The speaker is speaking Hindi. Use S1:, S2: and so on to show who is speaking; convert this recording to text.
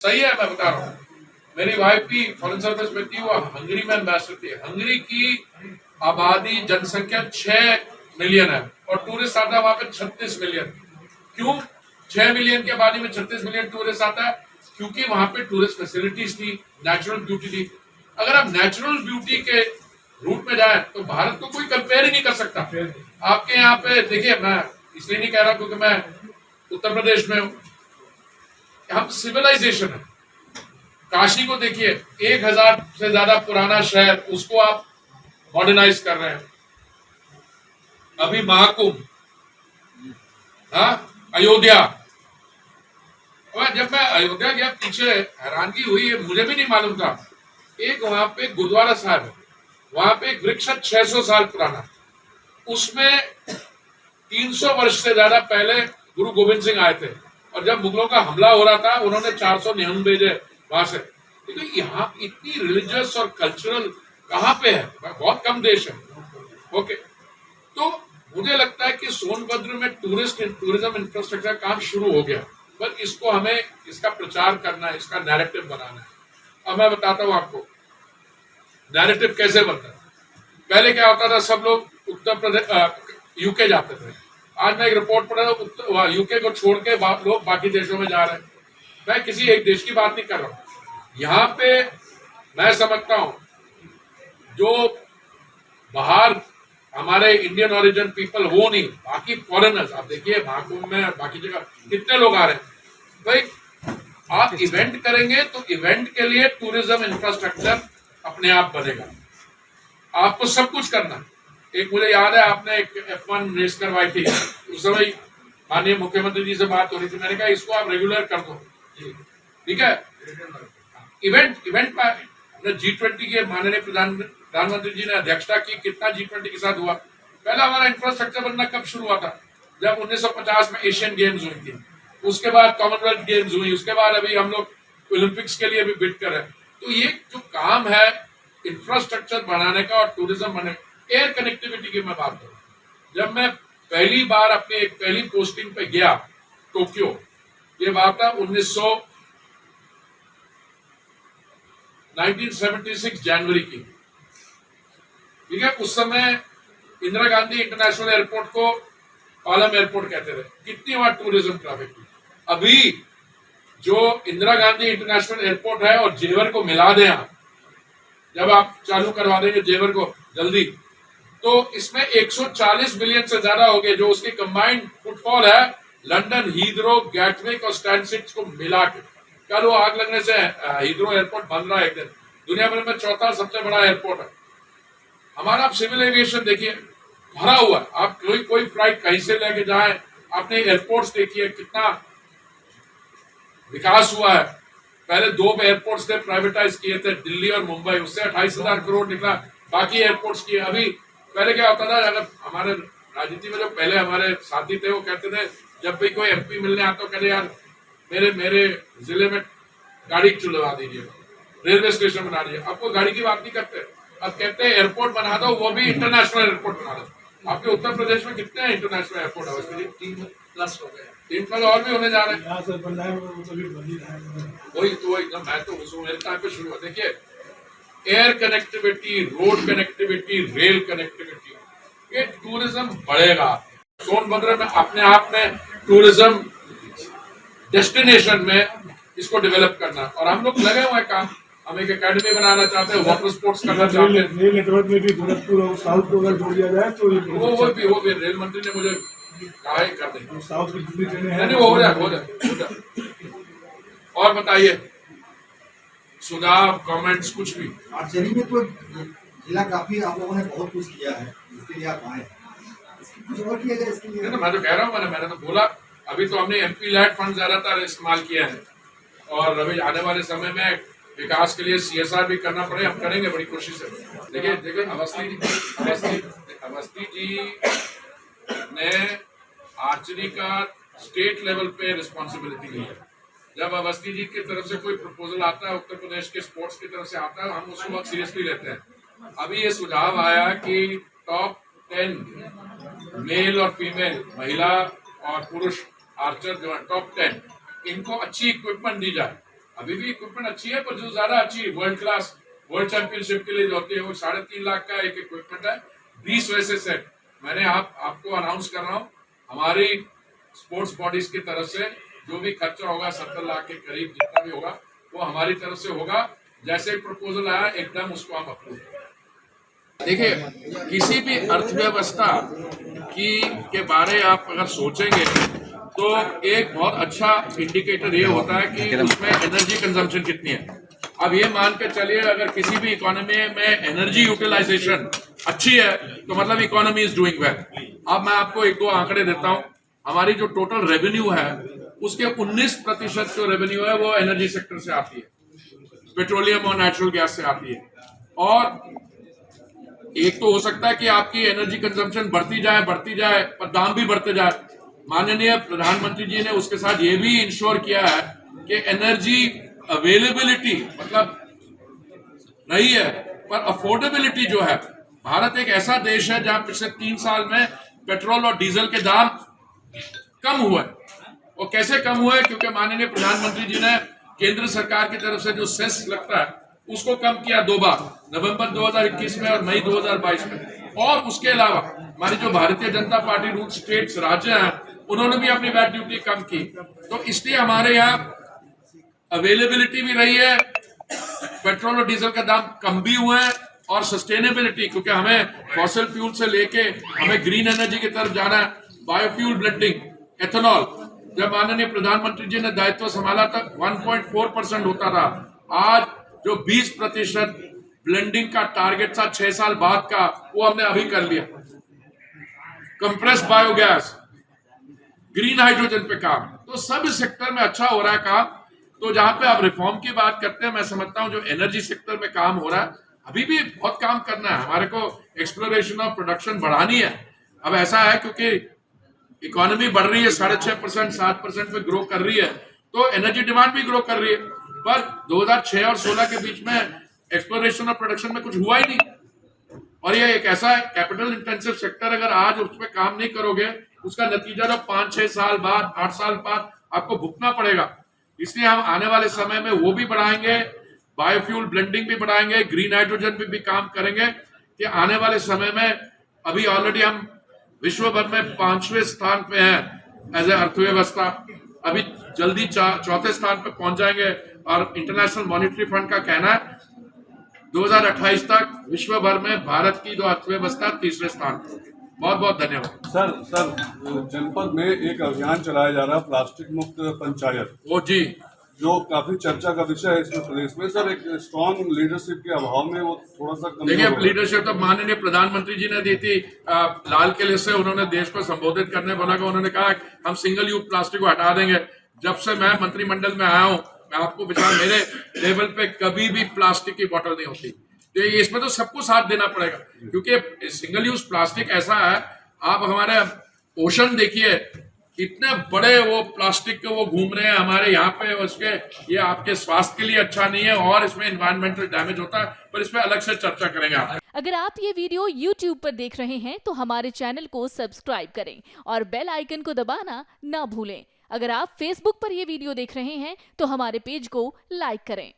S1: सही है, मैं बता रहा हूँ। मेरी वाइफ भी फॉरेन सर्विस में थी, वो हंगरी में एम्बेसडर थी। हंगरी की आबादी जनसंख्या 6 मिलियन है और टूरिस्ट आता है वहां पे 36 मिलियन। क्यों 6 मिलियन की आबादी में 36 मिलियन टूरिस्ट आता है? क्योंकि वहां पे टूरिस्ट फैसिलिटीज थी, नेचुरल ब्यूटी थी। अगर आप नेचुरल ब्यूटी के रूट में जाए तो भारत को कोई कंपेयर ही नहीं कर सकता। आपके यहाँ पे देखिए, मैं इसलिए नहीं कह रहा क्योंकि मैं उत्तर प्रदेश में हूँ। हम सिविलाइजेशन है। काशी को देखिए, 1000 से ज्यादा पुराना शहर, उसको आप मॉडर्नाइज कर रहे हैं। अभी महाकुंभ, हाँ, अयोध्या। और जब मैं अयोध्या गया पीछे, हैरानगी हुई, मुझे भी नहीं मालूम था। एक वहां पे गुरुद्वारा साहब है, वहां पे एक वृक्ष 600 साल पुराना, उसमें 300 वर्ष से ज्यादा पहले गुरु गोविंद सिंह आए थे और जब मुगलों का हमला हो रहा था उन्होंने 400 निहंग भेजे वहां से। तो यहाँ इतनी रिलीजियस और कल्चरल कहाँ पे है? बहुत कम देश है। ओके, तो मुझे लगता है कि सोनभद्र में टूरिज्म इंफ्रास्ट्रक्चर काम शुरू हो गया, पर इसको हमें इसका प्रचार करना है, इसका नैरेटिव बनाना है। अब मैं बताता हूँ आपको नैरेटिव कैसे बनता है। पहले क्या होता था, सब लोग उत्तर प्रदेश यूके जाते थे। आज मैं एक रिपोर्ट पढ़ा, यूके को छोड़ के लोग बाकी देशों में जा रहे हैं। मैं किसी एक देश की बात नहीं कर रहा हूँ। यहाँ पे मैं समझता हूँ जो बाहर हमारे इंडियन ओरिजिन पीपल वो नहीं, बाकी फॉरेनर्स, आप देखिए महाकुंभ में बाकी जगह कितने लोग आ रहे हैं। भाई आप इवेंट करेंगे तो इवेंट के लिए टूरिज्म इंफ्रास्ट्रक्चर अपने आप बनेगा। आपको सब कुछ करना। एक मुझे याद है, आपने एक F1 रेस करवाई थी, उस समय माननीय मुख्यमंत्री जी से बात हो रही थी। मैंने कहा इसको आप रेगुलर कर दो, ठीक है। इवेंट पर हमने G20 के माननीय प्रधानमंत्री जी ने अध्यक्षता की। कितना G20 के साथ हुआ? पहला हमारा इंफ्रास्ट्रक्चर बनना कब शुरू हुआ था? जब 1950 में एशियन गेम्स हुई थी, उसके बाद कॉमनवेल्थ गेम्स हुई, उसके बाद अभी हम लोग ओलंपिक्स के लिए भी बिड कर रहे हैं। तो ये जो काम है इंफ्रास्ट्रक्चर बनाने का और टूरिज्म बनाने, एयर कनेक्टिविटी की मैं बात करूँ, जब मैं पहली बार अपनी एक पहली पोस्टिंग पे गया टोक्यो, ये बात था 1976 जनवरी की, ठीक है। उस समय इंदिरा गांधी इंटरनेशनल एयरपोर्ट को पालम एयरपोर्ट कहते थे। कितनी वहां टूरिज्म ट्रैफिक थी। अभी जो इंदिरा गांधी इंटरनेशनल एयरपोर्ट है और जेवर को मिला दें आप, जब आप चालू करवा देंगे जेवर को जल्दी, तो इसमें 140 मिलियन से ज्यादा हो गए, जो उसकी कंबाइंड फुटफॉल है लंदन, हीथ्रो, गैटविक और स्टैनसिट को मिला के। कल वो आग लगने से हीथ्रो एयरपोर्ट बन रहा है, एक दिन दुनिया भर में चौथा सबसे बड़ा एयरपोर्ट है हमारा। आप सिविल एविएशन देखिए, भरा हुआ है। आप कोई फ्लाइट कहीं से लेके जाए, आपने एयरपोर्ट्स देखिए कितना विकास हुआ है। पहले 2 एयरपोर्ट्स थे, प्राइवेटाइज किए थे, दिल्ली और मुंबई, उससे 28,000 करोड़ निकला। बाकी एयरपोर्ट्स किए। अभी पहले क्या होता था, अगर हमारे राजनीति में जो पहले हमारे साथी थे वो कहते थे, जब भी कोई MP मिलने आता तो कहते यार मेरे जिले में गाड़ी चुलवा दीजिए, रेलवे स्टेशन बना दीजिए। अब कोई गाड़ी की बात नहीं करते, अब कहते हैं एयरपोर्ट बना दो, वो भी इंटरनेशनल एयरपोर्ट बना दो। आपके उत्तर प्रदेश में कितने हैं इंटरनेशनल एयरपोर्ट है? उसके लिए 3+ हो गए, 3+ और भी होने जा रहे हैं। वही तो एकदम, मैं तो उस मेरे टाइम पे शुरू हुआ। देखिए air connectivity, road connectivity, rail connectivity, ये टूरिज्म बढ़ेगा। सोनभद्र में अपने आप में टूरिज्म डेस्टिनेशन में इसको डेवलप करना, और हम लोग लगे हुए काम। हम एक एकेडमी बनाना चाहते हैं, वाटर स्पोर्ट्स करना चाहते हैं।
S2: रेल नेटवर्क में भी गोरखपुर और साउथ को अगर जोड़ दिया जाए तो
S1: वो भी रेल मंत्री ने मुझे कहा है कर देंगे।
S2: साउथ की जितनी ट्रेनें हैं
S1: नहीं, हो जाए। और बताइए, सुझाव, कमेंट्स, कुछ भी।
S3: आर्चरी में तो जिला काफी आप लोगों ने बहुत कुछ किया है, इसके लिए आप आए, कुछ और किया जाए इसके लिए?
S1: नहीं, मैं तो कह रहा हूँ, मैंने तो बोला, अभी तो हमने MP लैड फंड ज्यादातर इस्तेमाल किया है, और अभी आने वाले समय में विकास के लिए CSR भी करना पड़े, हम करेंगे बड़ी कोशिश से। देखिए अवस्थी जी ने आर्चरी का स्टेट लेवल पे रिस्पॉन्सिबिलिटी ली है। जब अवस्थी जी की तरफ से कोई प्रपोजल आता है, उत्तर प्रदेश के स्पोर्ट्स की तरफ से आता है, हम उसको बहुत सीरियसली लेते हैं। अभी ये सुझाव आया कि टॉप 10 मेल और फीमेल, महिला और पुरुष आर्चर जो है टॉप 10, इनको अच्छी इक्विपमेंट दी जाए। अभी भी इक्विपमेंट अच्छी है, पर जो ज्यादा अच्छी वर्ल्ड क्लास वर्ल्ड चैंपियनशिप के लिए जो होती है वो 3.5 लाख का एक इक्विपमेंट है, 20 वैसे सेट। मैंने आपको अनाउंस कर रहा हूँ, हमारी स्पोर्ट्स बॉडीज की तरफ से जो भी खर्चा होगा 70 लाख के करीब जितना भी होगा वो हमारी तरफ से होगा। जैसे प्रपोजल आया एकदम उसको हम अप्रूव करेंगे। देखिए, किसी भी अर्थव्यवस्था के बारे आप अगर सोचेंगे तो एक बहुत अच्छा इंडिकेटर ये होता है कि उसमें एनर्जी कंजम्पशन कितनी है। अब ये मान के चलिए अगर किसी भी इकोनॉमी में एनर्जी यूटिलाइजेशन अच्छी है तो मतलब इकोनॉमी इज डूइंग वेल। अब मैं आपको एक दो आंकड़े देता हूं। हमारी जो टोटल रेवेन्यू है उसके 19% जो रेवेन्यू है वो एनर्जी सेक्टर से आती है, पेट्रोलियम और नेचुरल गैस से आती है। और एक तो हो सकता है कि आपकी एनर्जी कंजम्पशन बढ़ती जाए पर दाम भी बढ़ते जाए। माननीय प्रधानमंत्री जी ने उसके साथ ये भी इंश्योर किया है कि एनर्जी अवेलेबिलिटी मतलब नहीं है पर अफोर्डेबिलिटी जो है, भारत एक ऐसा देश है जहां पिछले 3 साल में पेट्रोल और डीजल के दाम कम हुए। और कैसे कम हुए? क्योंकि माननीय प्रधानमंत्री जी ने केंद्र सरकार की तरफ से जो सेस लगता है उसको कम किया 2 बार, नवंबर 2021 में और मई 2022 में। और उसके अलावा हमारी जो Bharatiya Janata party rule states राज्य हैं उन्होंने भी अपनी वैट ड्यूटी कम की। तो इसलिए हमारे यहाँ अवेलेबिलिटी भी रही है, पेट्रोल और डीजल का दाम कम भी हुए हैं और सस्टेनेबिलिटी, क्योंकि हमें फॉसिल फ्यूल से लेके हमें ग्रीन एनर्जी की तरफ जाना है। बायोफ्यूल ब्लेंडिंग, एथेनॉल, जब माननीय प्रधानमंत्री जी ने दायित्व संभाला था 1.4% होता था, आज जो 20% ब्लेंडिंग का टारगेट था 6 साल बाद का वो हमने अभी कर लिया। कंप्रेस बायोगैस, ग्रीन हाइड्रोजन पे काम, तो सब सेक्टर में अच्छा हो रहा है काम। तो जहां पे आप रिफॉर्म की बात करते हैं, मैं समझता हूं जो एनर्जी सेक्टर में काम हो रहा है अभी भी बहुत काम करना है। हमारे को एक्सप्लोरेशन और प्रोडक्शन बढ़ानी है। अब ऐसा है क्योंकि इकोनॉमी बढ़ रही है, 6.5% 7% पे ग्रो कर रही है, तो एनर्जी डिमांड भी ग्रो कर रही है। पर 2006 और 16 के बीच में एक्सप्लोरेशन और प्रोडक्शन में कुछ हुआ ही नहीं। और ये एक ऐसा कैपिटल इंटेंसिव सेक्टर, अगर आज उस पर काम नहीं करोगे उसका नतीजा तो 5-6 साल बाद 8 साल बाद आपको भुगतना पड़ेगा। इसलिए हम आने वाले समय में वो भी बढ़ाएंगे, बायोफ्यूल ब्लेंडिंग भी बढ़ाएंगे, ग्रीन हाइड्रोजन पे भी काम करेंगे कि आने वाले समय में, अभी ऑलरेडी हम विश्व भर में 5वें स्थान पे हैं एज ए अर्थव्यवस्था, अभी जल्दी 4थे स्थान पे पहुंच जाएंगे। और इंटरनेशनल मॉनिटरी फंड का कहना है 2028 तक विश्व भर में भारत की जो अर्थव्यवस्था 3रे स्थान पर। बहुत बहुत धन्यवाद।
S4: सर जनपद में एक अभियान चलाया जा रहा है प्लास्टिक मुक्त पंचायत,
S1: ओ जी,
S4: जो काफी चर्चा का विषय है इसमें प्रदेश में। सर एक स्ट्रॉन्ग लीडरशिप के अभाव में वो थोड़ा सा कमजोर
S1: देखिए,
S4: हो रहा है।
S1: लीडरशिप तो माननीय प्रधानमंत्री जी ने दी थी। लाल किले से उन्होंने देश को संबोधित करने बोला कि उन्होंने कहा हम सिंगल यूज प्लास्टिक को हटा देंगे। जब से मैं मंत्रिमंडल में आया हूँ, मैं आपको बता, मेरे लेवल पे कभी भी प्लास्टिक की बोतल नहीं होती। तो इसमें तो सबको साथ देना पड़ेगा, क्योंकि सिंगल यूज प्लास्टिक ऐसा है, आप हमारे ओशन देखिए, इतने बड़े वो प्लास्टिक के वो घूम रहे हैं हमारे यहाँ पे, उसके ये आपके स्वास्थ्य के लिए अच्छा नहीं है और इसमें एनवायरमेंटल डैमेज होता है। पर इस पे अलग से चर्चा करेंगे आप।
S5: अगर आप ये वीडियो YouTube पर देख रहे हैं तो हमारे चैनल को सब्सक्राइब करें और बेल आइकन को दबाना ना भूलें। अगर आप Facebook पर ये वीडियो देख रहे हैं तो हमारे पेज को लाइक करें।